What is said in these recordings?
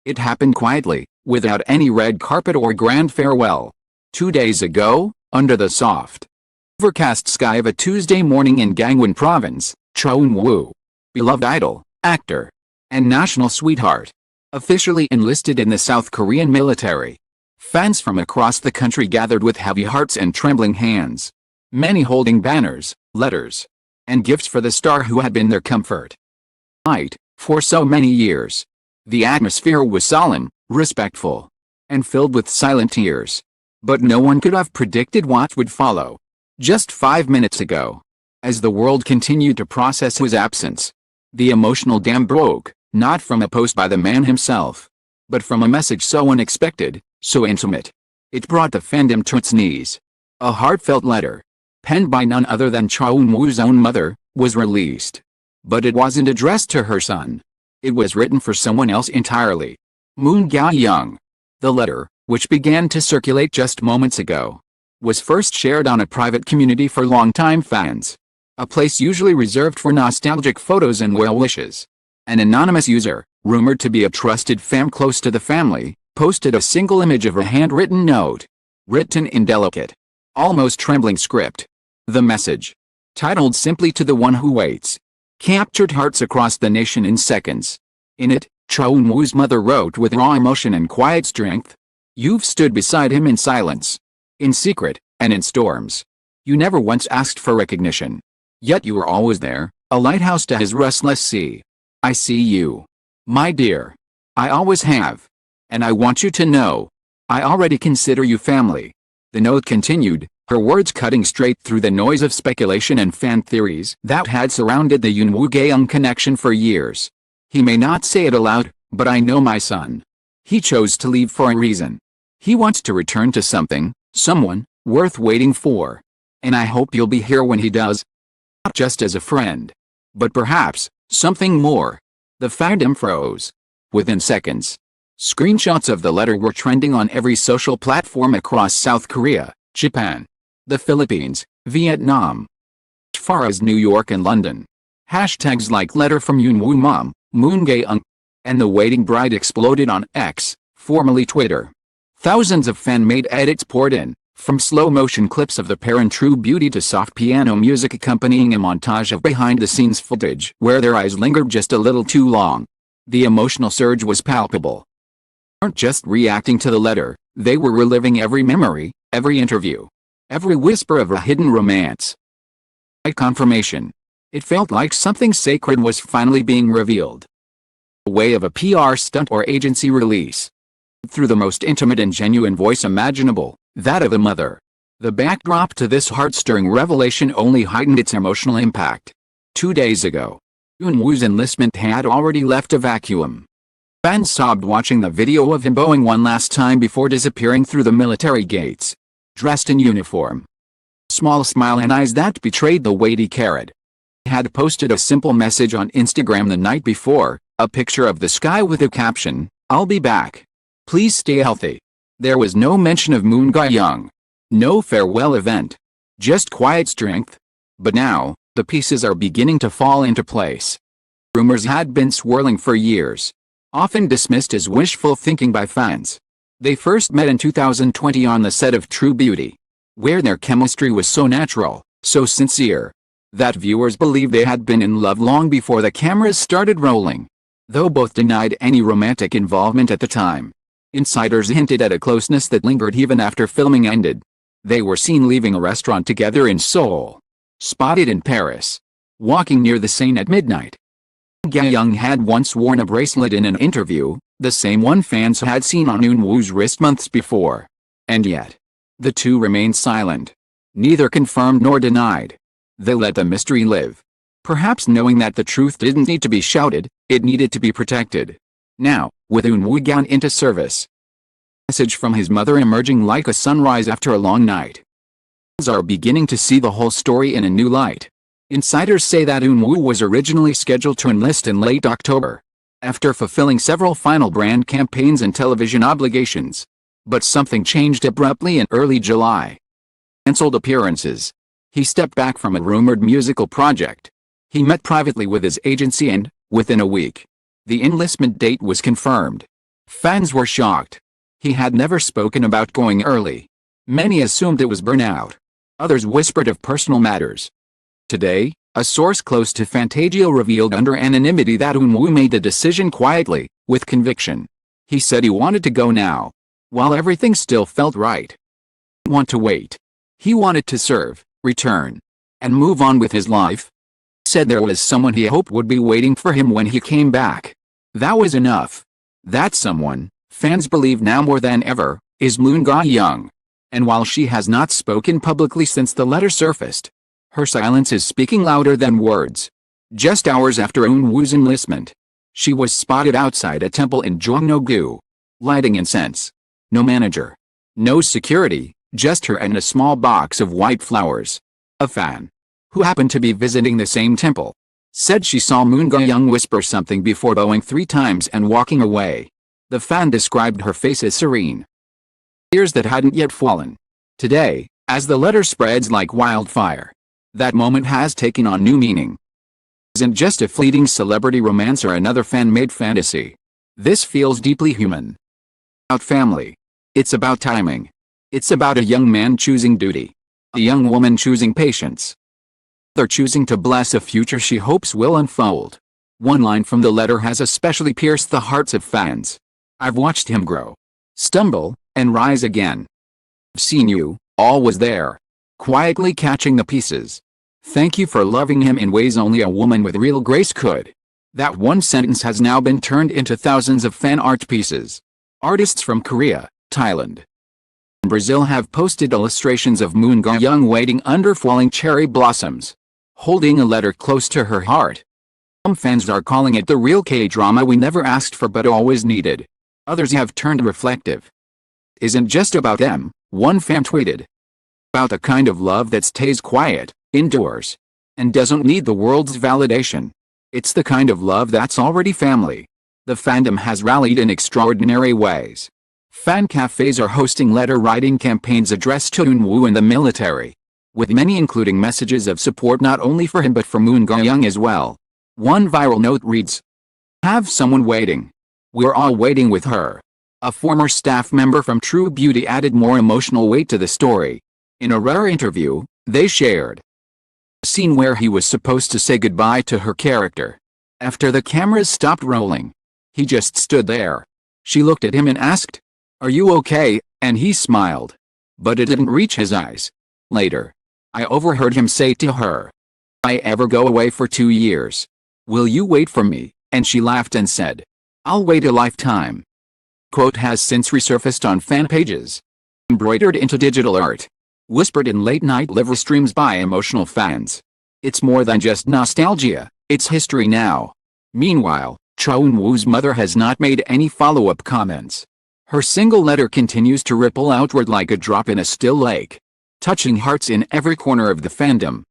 It happened quietly, without any red carpet or grand farewell. 2 days ago, under the soft, overcast sky of a Tuesday morning in Gangwon Province, Chun Wu, beloved idol, actor, and national sweetheart, officially enlisted in the South Korean military. Fans from across the country gathered with heavy hearts and trembling hands, many holding banners, letters, and gifts for the star who had been their comfort. For so many years. The atmosphere was solemn, respectful, and filled with silent tears. But no one could have predicted what would follow. Just 5 minutes ago, as the world continued to process his absence, the emotional dam broke, not from a post by the man himself, but from a message so unexpected, so intimate. It brought the fandom to its knees. A heartfelt letter, penned by none other than Chun Woo's own mother, was released. But it wasn't addressed to her son. It was written for someone else entirely. Moon Ga-young. The letter, which began to circulate just moments ago, was first shared on a private community for longtime fans, a place usually reserved for nostalgic photos and well wishes. An anonymous user, rumored to be a trusted fan close to the family, posted a single image of a handwritten note, written in delicate, almost trembling script. The message, titled simply "To the One Who Waits," captured hearts across the nation in seconds. In it, Chun Woo's mother wrote with raw emotion and quiet strength, "You've stood beside him in silence, in secret, and in storms. You never once asked for recognition. Yet you were always there, a lighthouse to his restless sea. I see you, my dear. I always have. And I want you to know, I already consider you family." The note continued, her words cutting straight through the noise of speculation and fan theories that had surrounded the Eun-woo Ga-young connection for years. "He may not say it aloud, but I know my son. He chose to leave for a reason. He wants to return to something, someone, worth waiting for. And I hope you'll be here when he does. Not just as a friend, but perhaps, something more." The fandom froze. Within seconds, screenshots of the letter were trending on every social platform across South Korea, Japan, the Philippines, Vietnam, as far as New York and London. Hashtags like "letter from Eun-woo mom," "Moon Ga-young," and "the waiting bride" exploded on X, formerly Twitter. Thousands of fan-made edits poured in, from slow-motion clips of the pair in true beauty to soft piano music accompanying a montage of behind-the-scenes footage where their eyes lingered just a little too long. The emotional surge was palpable. They weren't just reacting to the letter, they were reliving every memory, every interview, every whisper of a hidden romance. Like confirmation. It felt like something sacred was finally being revealed. A way of a PR stunt or agency release. Through the most intimate and genuine voice imaginable, that of a mother. The backdrop to this heart-stirring revelation only heightened its emotional impact. 2 days ago, Eun-woo's enlistment had already left a vacuum. Fans sobbed watching the video of him bowing one last time before disappearing through the military gates, dressed in uniform. Small smile and eyes that betrayed the weight he carried. He had posted a simple message on Instagram the night before, a picture of the sky with a caption, "I'll be back. Please stay healthy." There was no mention of Moon Ga-young. No farewell event. Just quiet strength. But now, the pieces are beginning to fall into place. Rumors had been swirling for years, often dismissed as wishful thinking by fans. They first met in 2020 on the set of True Beauty, where their chemistry was so natural, so sincere, that viewers believed they had been in love long before the cameras started rolling. Though both denied any romantic involvement at the time, insiders hinted at a closeness that lingered even after filming ended. They were seen leaving a restaurant together in Seoul, spotted in Paris, walking near the Seine at midnight. Ga-young had once worn a bracelet in an interview, the same one fans had seen on Eun-woo's wrist months before. And yet, the two remained silent. Neither confirmed nor denied. They let the mystery live. Perhaps knowing that the truth didn't need to be shouted, it needed to be protected. Now, with Eun-woo gone into service, a message from his mother emerging like a sunrise after a long night. Fans are beginning to see the whole story in a new light. Insiders say that Eun-woo was originally scheduled to enlist in late October, after fulfilling several final brand campaigns and television obligations. But something changed abruptly in early July. Cancelled appearances. He stepped back from a rumored musical project. He met privately with his agency and, within a week, the enlistment date was confirmed. Fans were shocked. He had never spoken about going early. Many assumed it was burnout. Others whispered of personal matters. Today, a source close to Fantasia revealed under anonymity that Eun-woo made the decision quietly, with conviction. He said he wanted to go now, while everything still felt right. He didn't want to wait. He wanted to serve, return, and move on with his life. He said there was someone he hoped would be waiting for him when he came back. That was enough. That someone, fans believe now more than ever, is Moon Ga-young. And while she has not spoken publicly since the letter surfaced, her silence is speaking louder than words. Just hours after Eun-woo's enlistment, she was spotted outside a temple in Gyeongno-gu, lighting incense. No manager. No security, just her and a small box of white flowers. A fan, who happened to be visiting the same temple, said she saw Moon Ga-young whisper something before bowing 3 times and walking away. The fan described her face as serene. Tears that hadn't yet fallen. Today, as the letter spreads like wildfire, that moment has taken on new meaning. It isn't just a fleeting celebrity romance or another fan-made fantasy. This feels deeply human. About family. It's about timing. It's about a young man choosing duty. A young woman choosing patience. They're choosing to bless a future she hopes will unfold. One line from the letter has especially pierced the hearts of fans. I've watched him grow, stumble, and rise again. I've seen you, always there, quietly catching the pieces. Thank you for loving him in ways only a woman with real grace could. That one sentence has now been turned into thousands of fan art pieces. Artists from Korea, Thailand, and Brazil have posted illustrations of Moon Ga-young waiting under falling cherry blossoms, holding a letter close to her heart. Some fans are calling it the real K-drama we never asked for but always needed. Others have turned reflective. Isn't just about them, one fan tweeted. About the kind of love that stays quiet, endures, and doesn't need the world's validation. It's the kind of love that's already family. The fandom has rallied in extraordinary ways. Fan cafes are hosting letter-writing campaigns addressed to Eun-woo and the military, with many including messages of support not only for him but for Moon Ga-young as well. One viral note reads, "Have someone waiting. We're all waiting with her." A former staff member from True Beauty added more emotional weight to the story. In a rare interview, they shared a scene where he was supposed to say goodbye to her character. After the cameras stopped rolling, he just stood there. She looked at him and asked, "Are you okay?" and he smiled. But it didn't reach his eyes. Later, I overheard him say to her, "I ever go away for 2 years. Will you wait for me?" And she laughed and said, "I'll wait a lifetime." Quote has since resurfaced on fan pages, embroidered into digital art, whispered in late-night live streams by emotional fans. It's more than just nostalgia, it's history now. Meanwhile, Chun Wu's mother has not made any follow-up comments. Her single letter continues to ripple outward like a drop in a still lake, touching hearts in every corner of the fandom.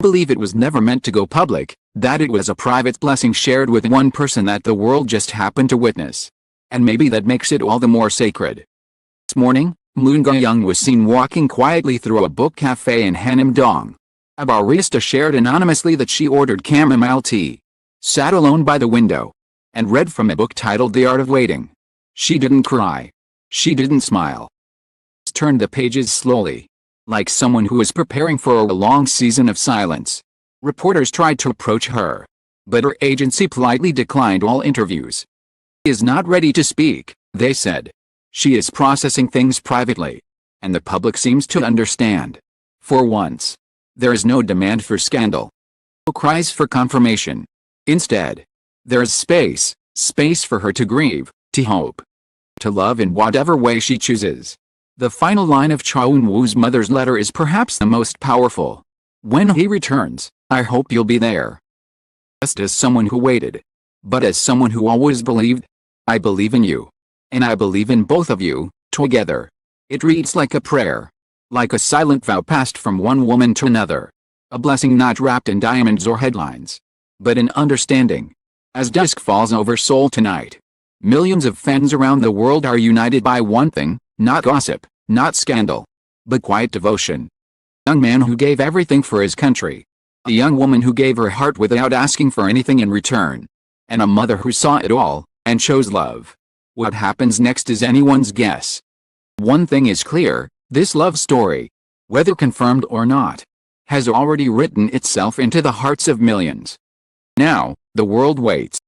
I believe it was never meant to go public, that it was a private blessing shared with one person that the world just happened to witness. And maybe that makes it all the more sacred. This morning, Moon Ga-young was seen walking quietly through a book cafe in Hanam-dong. A barista shared anonymously that she ordered chamomile tea, sat alone by the window, and read from a book titled The Art of Waiting. She didn't cry. She didn't smile. She turned the pages slowly, like someone who was preparing for a long season of silence. Reporters tried to approach her, but her agency politely declined all interviews. She is not ready to speak, they said. She is processing things privately, and the public seems to understand. For once, there is no demand for scandal. No cries for confirmation. Instead, there is space for her to grieve, to hope, to love in whatever way she chooses. The final line of Chun Wu's mother's letter is perhaps the most powerful. When he returns, I hope you'll be there. Just as someone who waited, but as someone who always believed. I believe in you. And I believe in both of you, together. It reads like a prayer. Like a silent vow passed from one woman to another. A blessing not wrapped in diamonds or headlines, but in understanding. As dusk falls over Seoul tonight, millions of fans around the world are united by one thing, not gossip, not scandal, but quiet devotion. A young man who gave everything for his country. A young woman who gave her heart without asking for anything in return. And a mother who saw it all, and chose love. What happens next is anyone's guess. One thing is clear, this love story, whether confirmed or not, has already written itself into the hearts of millions. Now, the world waits.